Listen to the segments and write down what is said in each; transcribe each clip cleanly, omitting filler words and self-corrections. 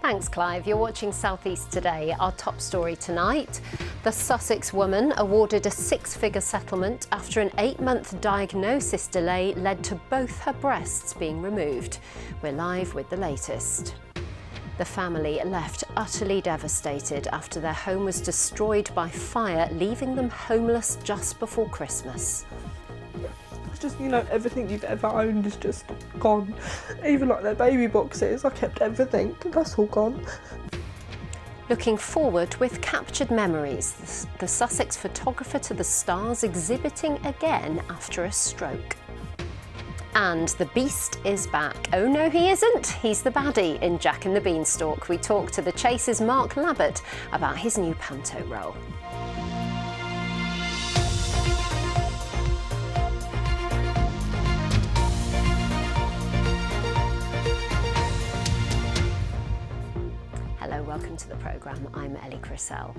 Thanks, Clive. You're watching South East Today. Our top story tonight, the Sussex woman awarded a six-figure settlement after an 8-month diagnosis delay led to both her breasts being removed. We're live with the latest. The family left utterly devastated after their home was destroyed by fire, leaving them homeless just before Christmas. It's just, everything you've ever owned is just gone. Even like their baby boxes, I kept everything, that's all gone. Looking forward with captured memories, the Sussex photographer to the stars exhibiting again after a stroke. And the Beast is back. Oh no, he isn't. He's the baddie in Jack and the Beanstalk. We talk to the Chase's Mark Labbott about his new panto role. Hello, welcome to the programme. I'm Ellie Crisell.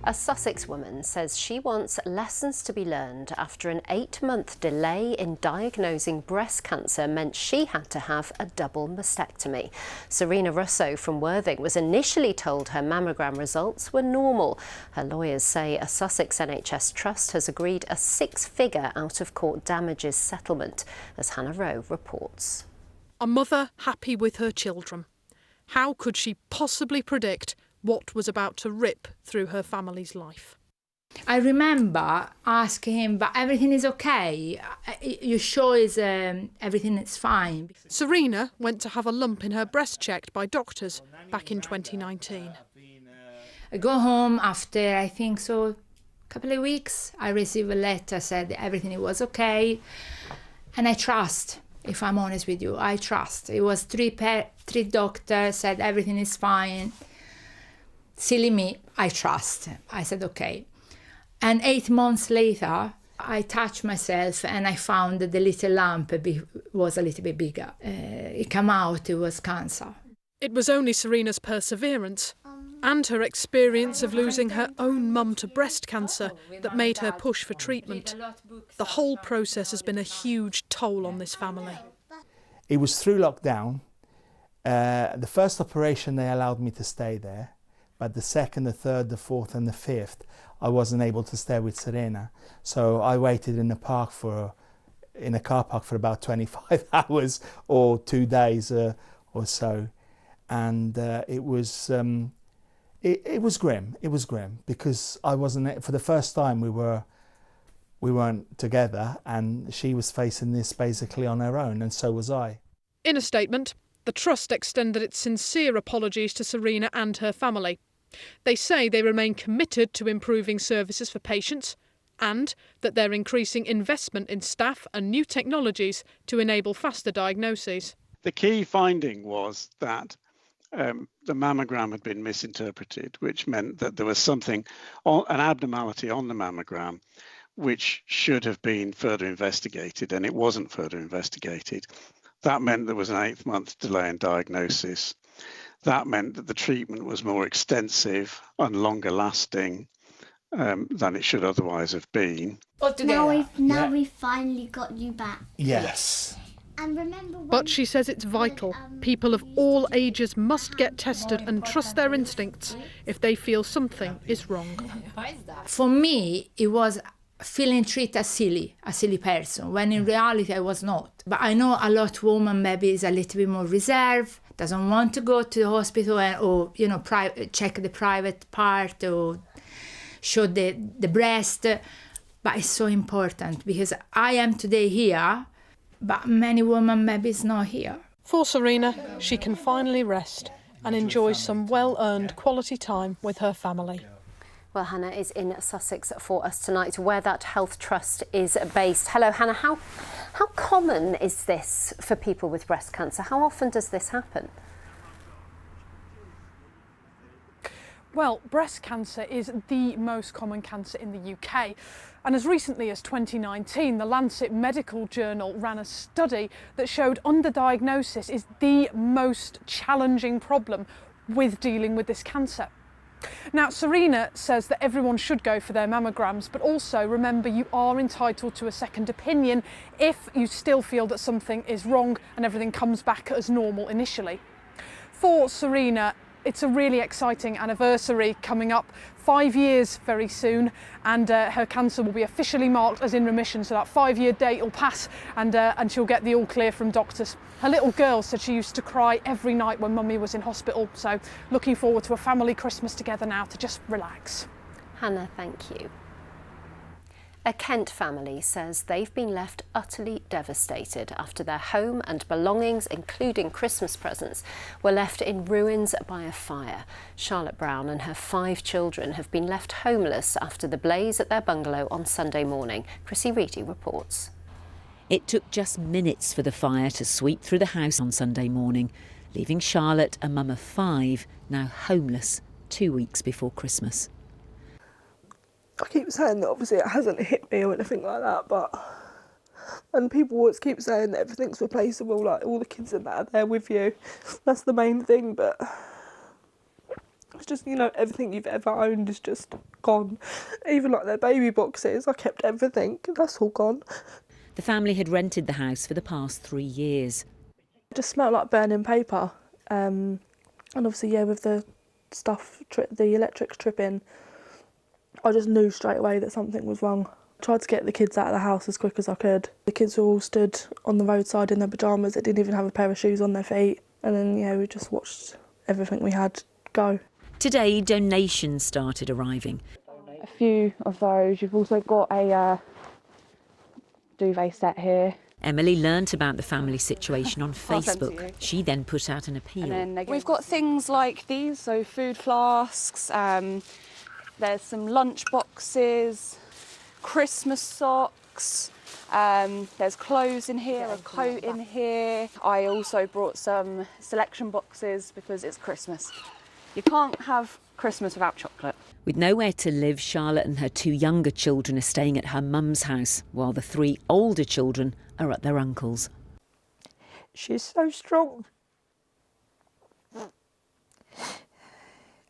A Sussex woman says she wants lessons to be learned after an 8-month delay in diagnosing breast cancer meant she had to have a double mastectomy. Serena Russo from Worthing was initially told her mammogram results were normal. Her lawyers say a Sussex NHS trust has agreed a 6-figure out-of-court damages settlement, as Hannah Rowe reports. A mother happy with her children. How could she possibly predict what was about to rip through her family's life? I remember asking him, but everything is okay? You sure everything is fine? Serena went to have a lump in her breast checked by doctors back in 2019. I go home after, I think so, a couple of weeks. I received a letter, said everything was okay. And I trust. If I'm honest with you, I trust. It was three doctors, said everything is fine. Silly me, I trust. I said, okay. And 8 months later, I touched myself and I found that the little lump was a little bit bigger. It came out, it was cancer. It was only Serena's perseverance and her experience of losing her own mum to breast cancer that made her push for treatment. The whole process has been a huge toll on this family. It was through lockdown. The first operation, they allowed me to stay there, but the second, the third, the fourth and the fifth, I wasn't able to stay with Serena. So I waited in a car park for about 25 hours or 2 days or so. And it was grim. It was grim because I wasn't, for the first time we weren't together, and she was facing this basically on her own, and so was I. In a statement, the Trust extended its sincere apologies to Serena and her family. They say they remain committed to improving services for patients and that they're increasing investment in staff and new technologies to enable faster diagnoses. The key finding was that the mammogram had been misinterpreted, which meant that there was something, an abnormality on the mammogram, which should have been further investigated, and it wasn't further investigated. That meant there was an 8-month delay in diagnosis. That meant that the treatment was more extensive and longer lasting than it should otherwise have been. Now we've finally got you back. Yes. And remember But she says it's vital. People of all ages must get tested and trust their instincts if they feel something is wrong. For me, it was feeling treated as a silly person, when in reality I was not. But I know a lot of women maybe is a little bit more reserved, doesn't want to go to the hospital or check the private part or show the breast. But it's so important because I am today here, but many women maybe is not here. For Serena, she can finally rest and enjoy some well-earned quality time with her family. Well, Hannah is in Sussex for us tonight, where that health trust is based. Hello, Hannah. How common is this for people with breast cancer? How often does this happen? Well, breast cancer is the most common cancer in the UK. And as recently as 2019, the Lancet Medical Journal ran a study that showed underdiagnosis is the most challenging problem with dealing with this cancer. Now, Serena says that everyone should go for their mammograms, but also remember you are entitled to a second opinion if you still feel that something is wrong and everything comes back as normal initially. For Serena, It's a really exciting anniversary coming up, 5 years very soon, and her cancer will be officially marked as in remission, so that 5-year date will pass and she'll get the all clear from doctors. Her little girl said she used to cry every night when Mummy was in hospital, so looking forward to a family Christmas together now to just relax. Hannah, thank you. A Kent family says they've been left utterly devastated after their home and belongings, including Christmas presents, were left in ruins by a fire. Charlotte Brown and her 5 children have been left homeless after the blaze at their bungalow on Sunday morning. Chrissy Reedy reports. It took just minutes for the fire to sweep through the house on Sunday morning, leaving Charlotte, a mum of 5, now homeless 2 weeks before Christmas. I keep saying that obviously it hasn't hit me or anything like that, and people always keep saying that everything's replaceable, like all the kids and that are there with you. That's the main thing, but it's just, you know, everything you've ever owned is just gone. Even like their baby boxes, I kept everything, that's all gone. The family had rented the house for the past 3 years. It just smelled like burning paper, and obviously, yeah, with the stuff, the electrics tripping, I just knew straight away that something was wrong. I tried to get the kids out of the house as quick as I could. The kids were all stood on the roadside in their pyjamas. They didn't even have a pair of shoes on their feet. And then, yeah, we just watched everything we had go. Today, donations started arriving. A few of those. You've also got a duvet set here. Emily learnt about the family situation on Facebook. She then put out an appeal. We've got things like these, so food flasks, there's some lunch boxes, Christmas socks, there's clothes in here, a coat in here. I also brought some selection boxes because it's Christmas. You can't have Christmas without chocolate. With nowhere to live, Charlotte and her 2 younger children are staying at her mum's house, while the 3 older children are at their uncle's. She's so strong.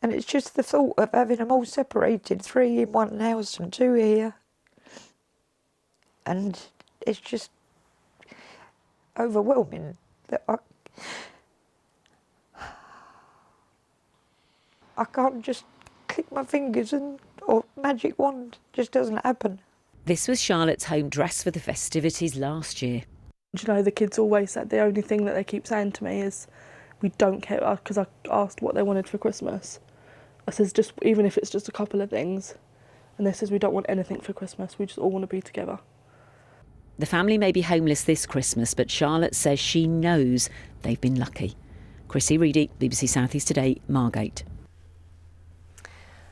And it's just the thought of having them all separated, 3 in one house and 2 here. And it's just overwhelming that I can't just click my fingers or magic wand, just doesn't happen. This was Charlotte's home dress for the festivities last year. You know, the kids always said the only thing that they keep saying to me is, we don't care, because I asked what they wanted for Christmas. I says, just even if it's just a couple of things. And they says, we don't want anything for Christmas, we just all want to be together. The family may be homeless this Christmas, but Charlotte says she knows they've been lucky. Chrissy Reedy, BBC South East Today, Margate.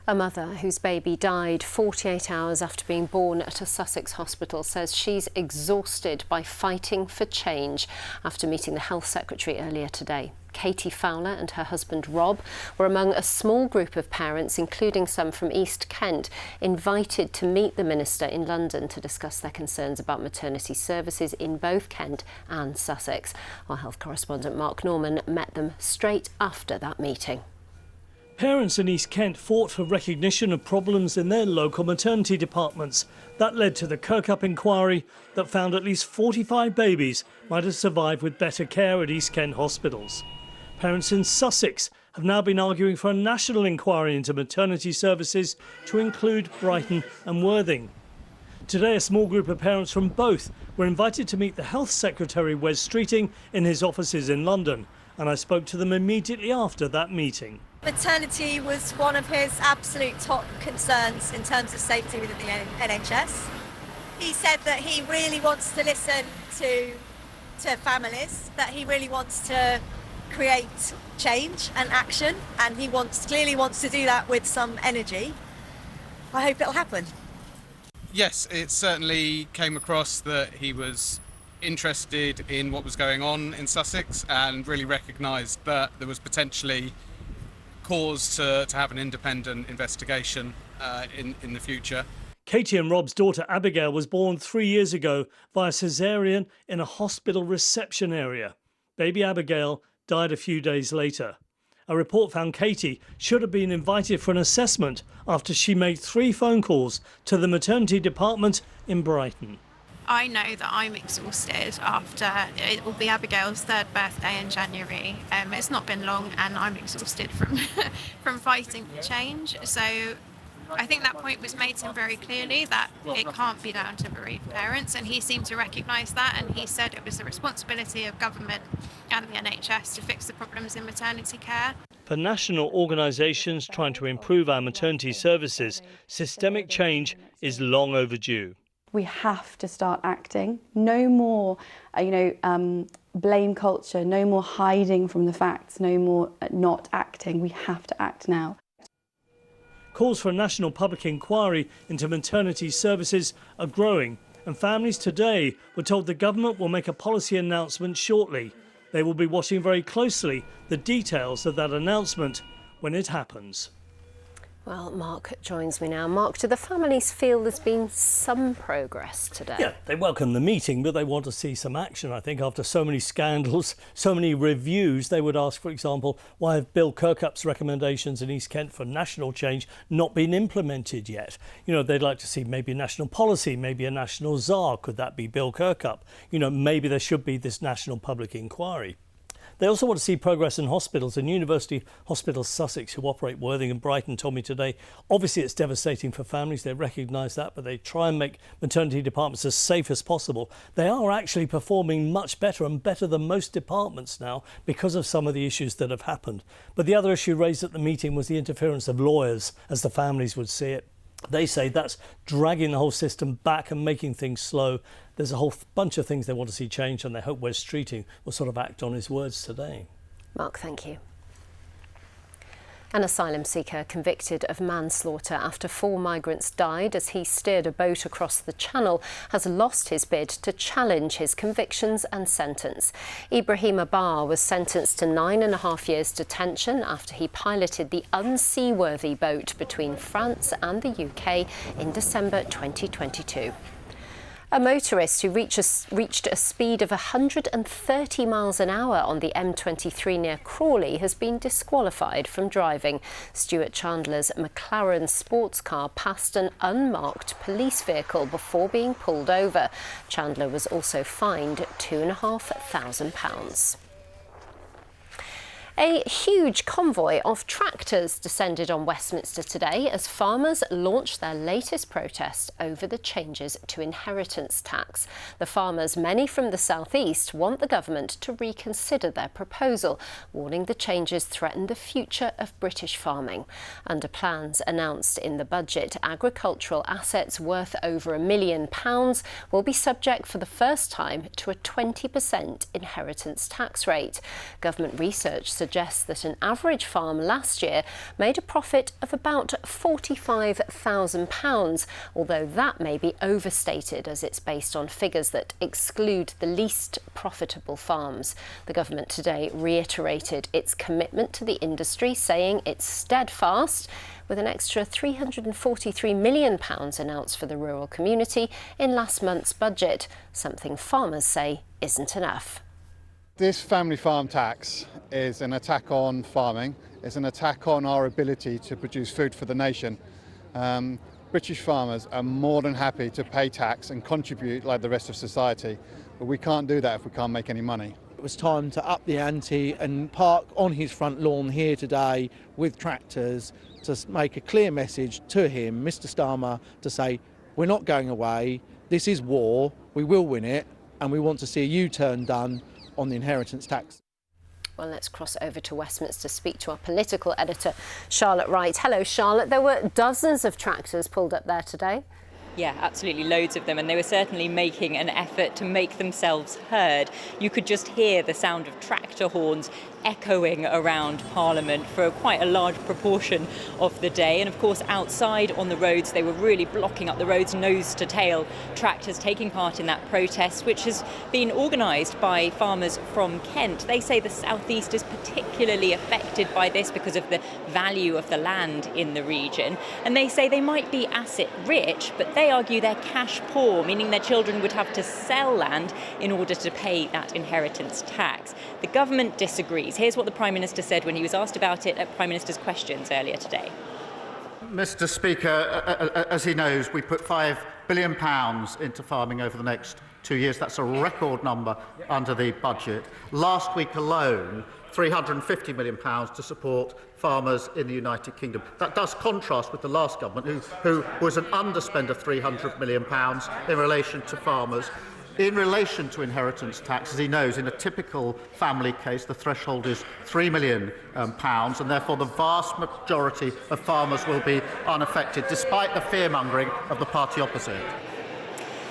A mother whose baby died 48 hours after being born at a Sussex hospital says she's exhausted by fighting for change after meeting the Health Secretary earlier today. Katie Fowler and her husband Rob were among a small group of parents, including some from East Kent, invited to meet the Minister in London to discuss their concerns about maternity services in both Kent and Sussex. Our health correspondent Mark Norman met them straight after that meeting. Parents in East Kent fought for recognition of problems in their local maternity departments. That led to the Kirkup inquiry that found at least 45 babies might have survived with better care at East Kent hospitals. Parents in Sussex have now been arguing for a national inquiry into maternity services to include Brighton and Worthing. Today, a small group of parents from both were invited to meet the Health Secretary, Wes Streeting, in his offices in London, and I spoke to them immediately after that meeting. Maternity was one of his absolute top concerns in terms of safety within the NHS. He said that he really wants to listen to families, that he really wants to create change and action, and he clearly wants to do that with some energy. I hope it'll happen. Yes, it certainly came across that he was interested in what was going on in Sussex and really recognised that there was potentially cause to have an independent investigation in the future. Katie and Rob's daughter Abigail was born 3 years ago via caesarean in a hospital reception area. Baby Abigail died a few days later. A report found Katie should have been invited for an assessment after she made 3 phone calls to the maternity department in Brighton. I know that I'm exhausted after it will be Abigail's 3rd birthday in January. It's not been long and I'm exhausted from from fighting for change. So I think that point was made to him very clearly, that it can't be down to bereaved parents, and he seemed to recognise that, and he said it was the responsibility of government and the NHS to fix the problems in maternity care. For national organisations trying to improve our maternity services, systemic change is long overdue. We have to start acting. No more, blame culture, no more hiding from the facts, no more not acting. We have to act now. Calls for a national public inquiry into maternity services are growing, and families today were told the government will make a policy announcement shortly. They will be watching very closely the details of that announcement when it happens. Well, Mark joins me now. Mark, do the families feel there's been some progress today? Yeah, they welcome the meeting, but they want to see some action. I think after so many scandals, so many reviews, they would ask, for example, why have Bill Kirkup's recommendations in East Kent for national change not been implemented yet? You know, they'd like to see maybe national policy, maybe a national czar. Could that be Bill Kirkup? You know, maybe there should be this national public inquiry. They also want to see progress in hospitals, and University Hospitals Sussex, who operate Worthing and Brighton, told me today, obviously it's devastating for families, they recognise that, but they try and make maternity departments as safe as possible. They are actually performing much better and better than most departments now because of some of the issues that have happened. But the other issue raised at the meeting was the interference of lawyers, as the families would see it. They say that's dragging the whole system back and making things slow. There's a whole bunch of things they want to see changed, and they hope Wes Streeting will sort of act on his words today. Mark, thank you. An asylum seeker convicted of manslaughter after 4 migrants died as he steered a boat across the Channel has lost his bid to challenge his convictions and sentence. Ibrahim Abbar was sentenced to 9.5 years detention after he piloted the unseaworthy boat between France and the UK in December 2022. A motorist who reached a speed of 130 miles an hour on the M23 near Crawley has been disqualified from driving. Stuart Chandler's McLaren sports car passed an unmarked police vehicle before being pulled over. Chandler was also fined £2,500. A huge convoy of tractors descended on Westminster today as farmers launched their latest protest over the changes to inheritance tax. The farmers, many from the southeast, want the government to reconsider their proposal, warning the changes threaten the future of British farming. Under plans announced in the budget, agricultural assets worth over £1 million will be subject for the first time to a 20% inheritance tax rate. Government research suggests that an average farm last year made a profit of about £45,000, although that may be overstated as it's based on figures that exclude the least profitable farms. The government today reiterated its commitment to the industry, saying it's steadfast, with an extra £343 million announced for the rural community in last month's budget, something farmers say isn't enough. This family farm tax is an attack on farming. It's an attack on our ability to produce food for the nation. British farmers are more than happy to pay tax and contribute like the rest of society, but we can't do that if we can't make any money. It was time to up the ante and park on his front lawn here today with tractors to make a clear message to him, Mr. Starmer, to say we're not going away, this is war, we will win it, and we want to see a U-turn done on the inheritance tax. Well, let's cross over to Westminster to speak to our political editor, Charlotte Wright. Hello, Charlotte. There were dozens of tractors pulled up there today. Yeah, absolutely, loads of them, and they were certainly making an effort to make themselves heard. You could just hear the sound of tractor horns echoing around Parliament for quite a large proportion of the day. And of course, outside on the roads, they were really blocking up the roads, nose to tail, tractors taking part in that protest, which has been organised by farmers from Kent. They say the southeast is particularly affected by this because of the value of the land in the region. And they say they might be asset rich, but they argue they're cash poor, meaning their children would have to sell land in order to pay that inheritance tax. The government disagrees. Here's what the Prime Minister said when he was asked about it at Prime Minister's Questions earlier today. Mr. Speaker, as he knows, we put £5 billion into farming over the next 2 years. That's a record number under the budget. Last week alone, £350 million to support farmers in the United Kingdom. That does contrast with the last government, who was an underspend of £300 million in relation to farmers. In relation to inheritance tax, as he knows, in a typical family case, the threshold is £3 million, and therefore the vast majority of farmers will be unaffected, despite the fear-mongering of the party opposite.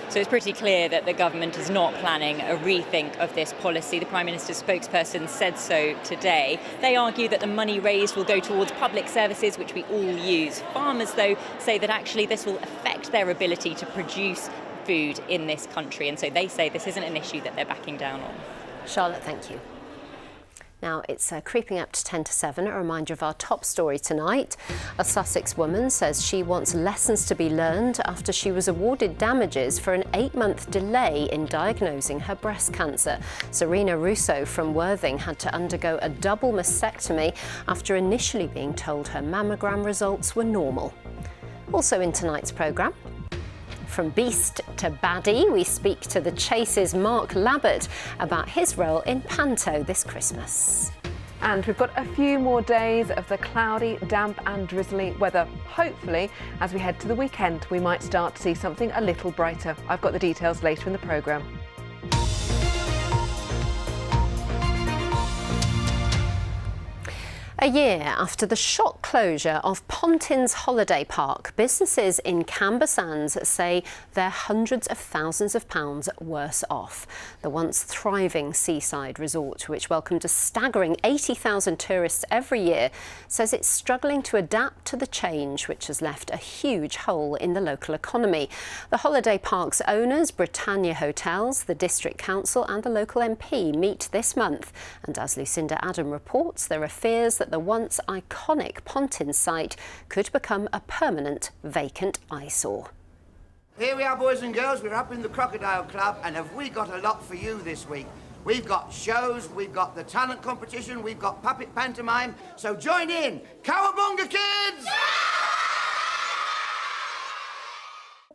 So it's pretty clear that the government is not planning a rethink of this policy. The Prime Minister's spokesperson said so today. They argue that the money raised will go towards public services, which we all use. Farmers, though, say that actually this will affect their ability to produce food in this country, and so they say this isn't an issue that they're backing down on. Charlotte, thank you. Now it's creeping up to 10 to 7, a reminder of our top story tonight. A Sussex woman says she wants lessons to be learned after she was awarded damages for an 8-month delay in diagnosing her breast cancer. Serena Russo from Worthing had to undergo a double mastectomy after initially being told her mammogram results were normal. Also in tonight's programme, from beast to baddie, we speak to the Chase's Mark Labbott about his role in Panto this Christmas. And we've got a few more days of the cloudy, damp and drizzly weather. Hopefully, as we head to the weekend, we might start to see something a little brighter. I've got the details later in the programme. A year after the shock closure of Pontins Holiday Park, businesses in Camber Sands say they're hundreds of thousands of pounds worse off. The once thriving seaside resort, which welcomed a staggering 80,000 tourists every year, says it's struggling to adapt to the change, which has left a huge hole in the local economy. The holiday park's owners, Britannia Hotels, the District Council and the local MP meet this month. And as Lucinda Adam reports, there are fears that the once iconic Pontins site could become a permanent vacant eyesore. Here we are, boys and girls, we're up in the Crocodile Club, and have we got a lot for you this week. We've got shows, we've got the talent competition, we've got puppet pantomime, so join in! Cowabunga, kids!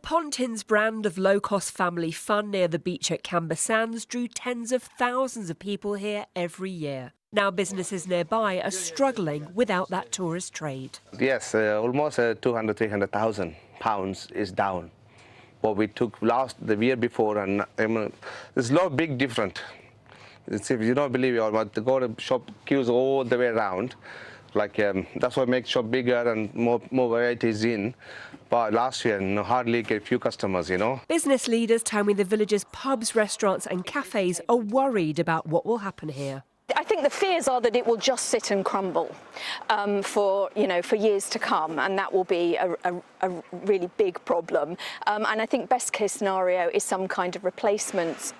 Pontins' brand of low-cost family fun near the beach at Camber Sands drew tens of thousands of people here every year. Now businesses nearby are struggling without that tourist trade. Yes, almost 200,000-300,000 pounds is down. What we took the year before, and there's no big difference. If you don't believe it, but go to shop queues all the way around. That's what makes shop bigger and more varieties in. But last year, hardly get a few customers, Business leaders tell me the village's pubs, restaurants and cafes are worried about what will happen here. I think the fears are that it will just sit and crumble for years to come, and that will be a really big problem. And I think best case scenario is some kind of replacement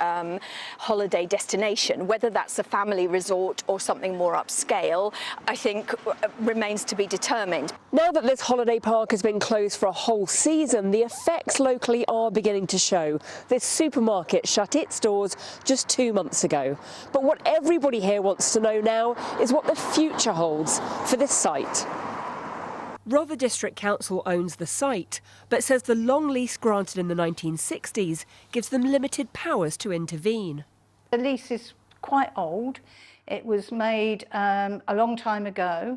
holiday destination, whether that's a family resort or something more upscale, I think remains to be determined. Now that this holiday park has been closed for a whole season, the effects locally are beginning to show. This supermarket shut its doors just 2 months ago. But what everybody here wants to know now is what the future holds for this site. Rother District Council owns the site, but says the long lease granted in the 1960s gives them limited powers to intervene. The lease is quite old. It was made a long time ago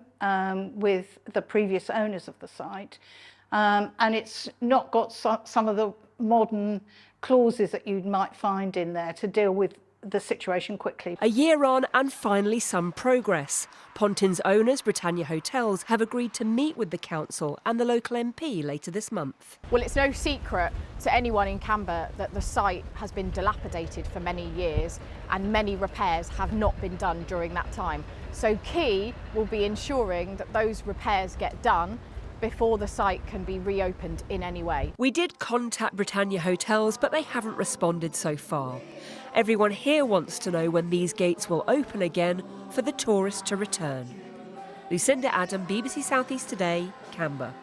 with the previous owners of the site, and it's not got some of the modern clauses that you might find in there to deal with the situation quickly. A year on and finally some progress. Pontins owners, Britannia Hotels, have agreed to meet with the council and the local MP later this month. Well, it's no secret to anyone in Camber that the site has been dilapidated for many years and many repairs have not been done during that time. So key will be ensuring that those repairs get done before the site can be reopened in any way. We did contact Britannia Hotels, but they haven't responded so far. Everyone here wants to know when these gates will open again for the tourists to return. Lucinda Adam, BBC South East Today, Camber.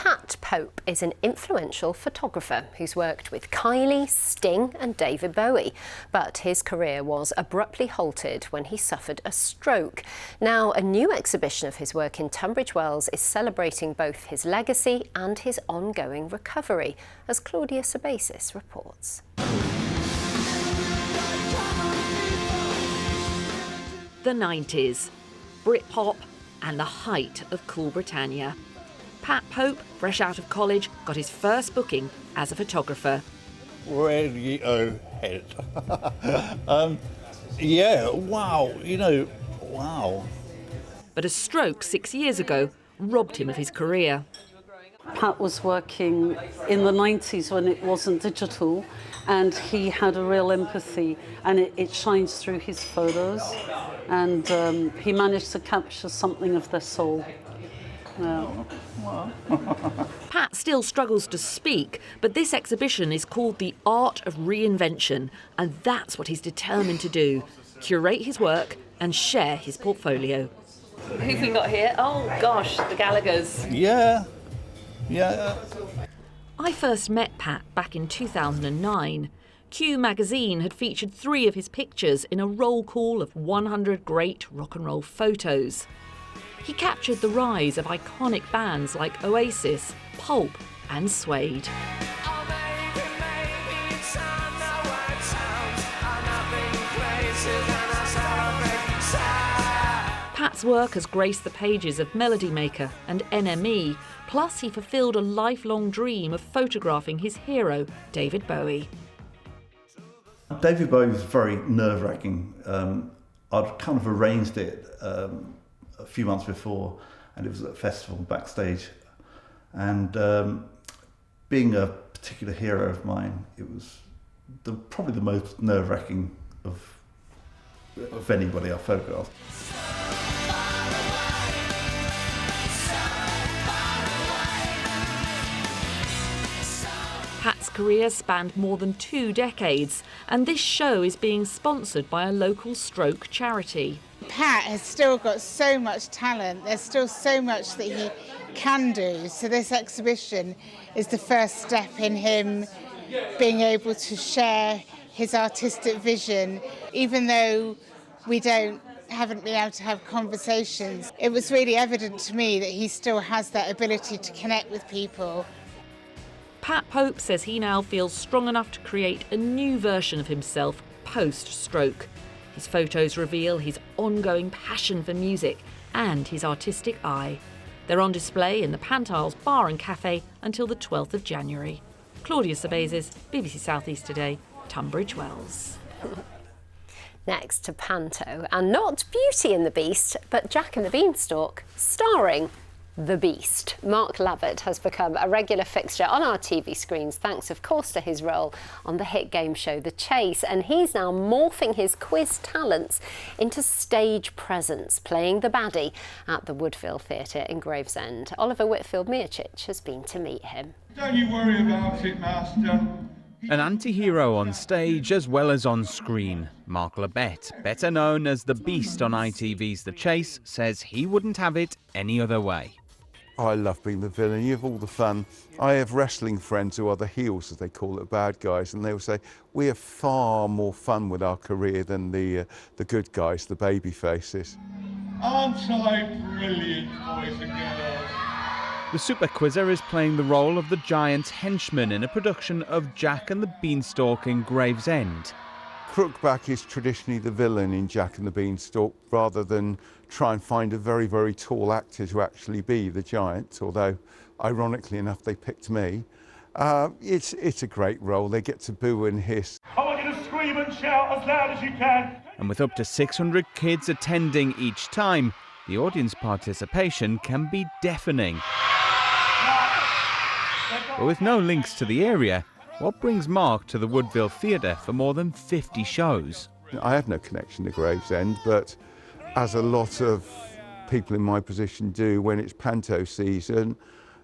Pat Pope is an influential photographer who's worked with Kylie, Sting and David Bowie. But his career was abruptly halted when he suffered a stroke. Now, a new exhibition of his work in Tunbridge Wells is celebrating both his legacy and his ongoing recovery, as Claudia Sabasis reports. The 90s, Britpop and the height of Cool Britannia. Pat Pope, fresh out of college, got his first booking as a photographer. Radiohead. Yeah, wow, wow. But a stroke 6 years ago robbed him of his career. Pat was working in the 90s when it wasn't digital, and he had a real empathy, and it shines through his photos, and he managed to capture something of their soul. Pat still struggles to speak, but this exhibition is called The Art of Reinvention, and that's what he's determined to do: curate his work and share his portfolio. Who've we got here? Oh gosh, the Gallaghers. Yeah. I first met Pat back in 2009. Q magazine had featured 3 of his pictures in a roll call of 100 great rock and roll photos. He captured the rise of iconic bands like Oasis, Pulp and Suede. Pat's work has graced the pages of Melody Maker and NME, plus he fulfilled a lifelong dream of photographing his hero, David Bowie. David Bowie was very nerve-wracking. I'd kind of arranged it a few months before, and it was at a festival backstage. And being a particular hero of mine, it was probably the most nerve-wracking of anybody I photographed. Pat's career spanned more than 2 decades, and this show is being sponsored by a local stroke charity. Pat has still got so much talent, there's still so much that he can do, so this exhibition is the first step in him being able to share his artistic vision. Even though we haven't been able to have conversations, it was really evident to me that he still has that ability to connect with people. Pat Pope says he now feels strong enough to create a new version of himself post-stroke. His photos reveal his ongoing passion for music and his artistic eye. They're on display in the Pantiles Bar and Cafe until the 12th of January. Claudia Sabasis, BBC South East Today, Tunbridge Wells. Next to Panto, and not Beauty and the Beast, but Jack and the Beanstalk, starring the Beast. Mark Lavett has become a regular fixture on our TV screens, thanks of course to his role on the hit game show The Chase, and he's now morphing his quiz talents into stage presence, playing the baddie at the Woodville Theatre in Gravesend. Oliver Whitfield-Miocic has been to meet him. Don't you worry about it, Master. An anti-hero on stage as well as on screen. Mark Lavett, better known as the Beast on ITV's The Chase, says he wouldn't have it any other way. I love being the villain. You have all the fun. I have wrestling friends who are the heels, as they call it, bad guys, and they will say, we have far more fun with our career than the good guys, the baby faces. Aren't I brilliant, boys and girls? The Super Quizzer is playing the role of the giant henchman in a production of Jack and the Beanstalk in Gravesend. Crookback is traditionally the villain in Jack and the Beanstalk, rather than try and find a very, very tall actor to actually be the giant, although, ironically enough, they picked me. It's a great role. They get to boo and hiss. I want you to scream and shout as loud as you can. And with up to 600 kids attending each time, the audience participation can be deafening. But with no links to the area, what brings Mark to the Woodville Theatre for more than 50 shows? I have no connection to Gravesend, but as a lot of people in my position do, when it's panto season,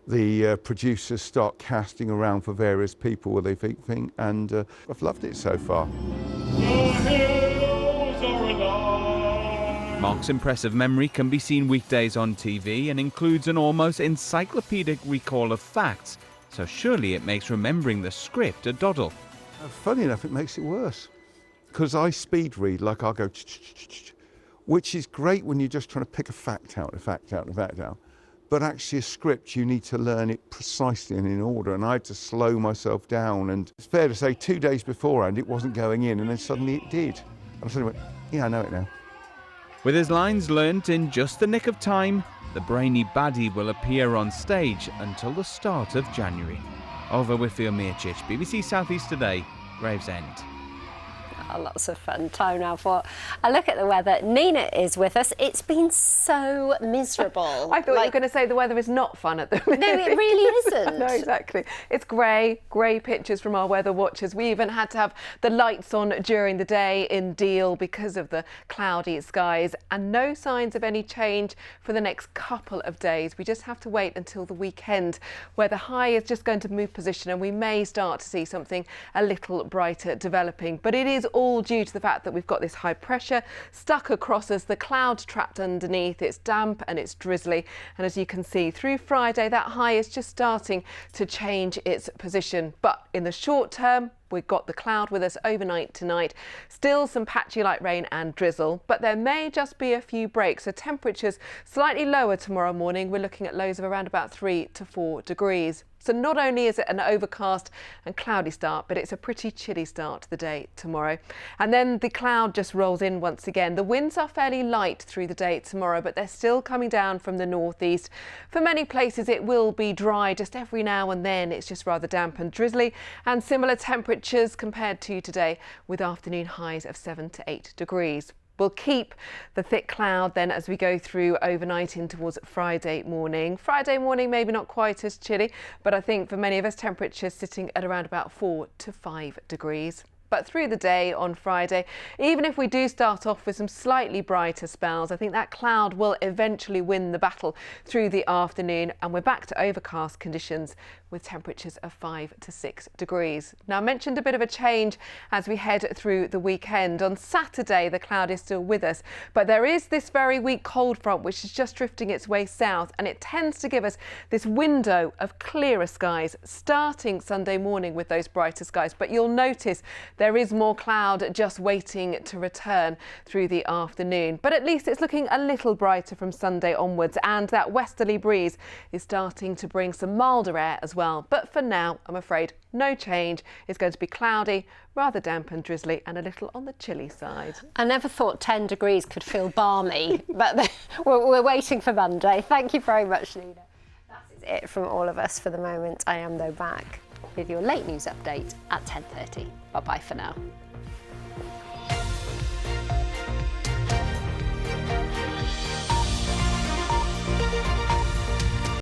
the producers start casting around for various people where they think, and I've loved it so far. Mark's impressive memory can be seen weekdays on TV and includes an almost encyclopedic recall of facts, so surely it makes remembering the script a doddle. Funny enough, it makes it worse, because I speed read, like I'll go, which is great when you're just trying to pick a fact out, but actually a script, you need to learn it precisely and in order, and I had to slow myself down, and it's fair to say 2 days beforehand it wasn't going in, and then suddenly it did. And I suddenly went, yeah, I know it now. With his lines learnt in just the nick of time, the brainy baddie will appear on stage until the start of January. Over with Mircic, BBC South East Today, Gravesend. Oh, lots of fun. Time now for a look at the weather. Nina is with us. It's been so miserable. I thought you were going to say the weather is not fun at the minute. No, it really isn't. No, exactly. It's grey pictures from our weather watchers. We even had to have the lights on during the day in Deal because of the cloudy skies, and no signs of any change for the next couple of days. We just have to wait until the weekend, where the high is just going to move position and we may start to see something a little brighter developing. But it is all due to the fact that we've got this high pressure stuck across us, the cloud trapped underneath. It's damp and it's drizzly, and as you can see through Friday, that high is just starting to change its position. But in the short term, we've got the cloud with us overnight tonight. Still some patchy light rain and drizzle, but there may just be a few breaks. So temperatures slightly lower tomorrow morning. We're looking at lows of around about 3 to 4 degrees. So not only is it an overcast and cloudy start, but it's a pretty chilly start to the day tomorrow. And then the cloud just rolls in once again. The winds are fairly light through the day tomorrow, but they're still coming down from the northeast. For many places, it will be dry just every now and then. It's just rather damp and drizzly, and similar temperatures compared to today, with afternoon highs of 7 to 8 degrees. We'll keep the thick cloud then as we go through overnight in towards Friday morning. Friday morning maybe not quite as chilly, but I think for many of us temperatures sitting at around about 4 to 5 degrees. But through the day on Friday, even if we do start off with some slightly brighter spells, I think that cloud will eventually win the battle through the afternoon, and we're back to overcast conditions with temperatures of 5 to 6 degrees. Now, I mentioned a bit of a change as we head through the weekend. On Saturday, the cloud is still with us, but there is this very weak cold front which is just drifting its way south, and it tends to give us this window of clearer skies starting Sunday morning with those brighter skies. But you'll notice there is more cloud just waiting to return through the afternoon. But at least it's looking a little brighter from Sunday onwards, and that westerly breeze is starting to bring some milder air as well. But for now, I'm afraid no change. It's going to be cloudy, rather damp and drizzly, and a little on the chilly side. I never thought 10 degrees could feel balmy, but we're waiting for Monday. Thank you very much, Nina. That is it from all of us for the moment. I am, though, back with your late news update at 10:30. Bye-bye for now.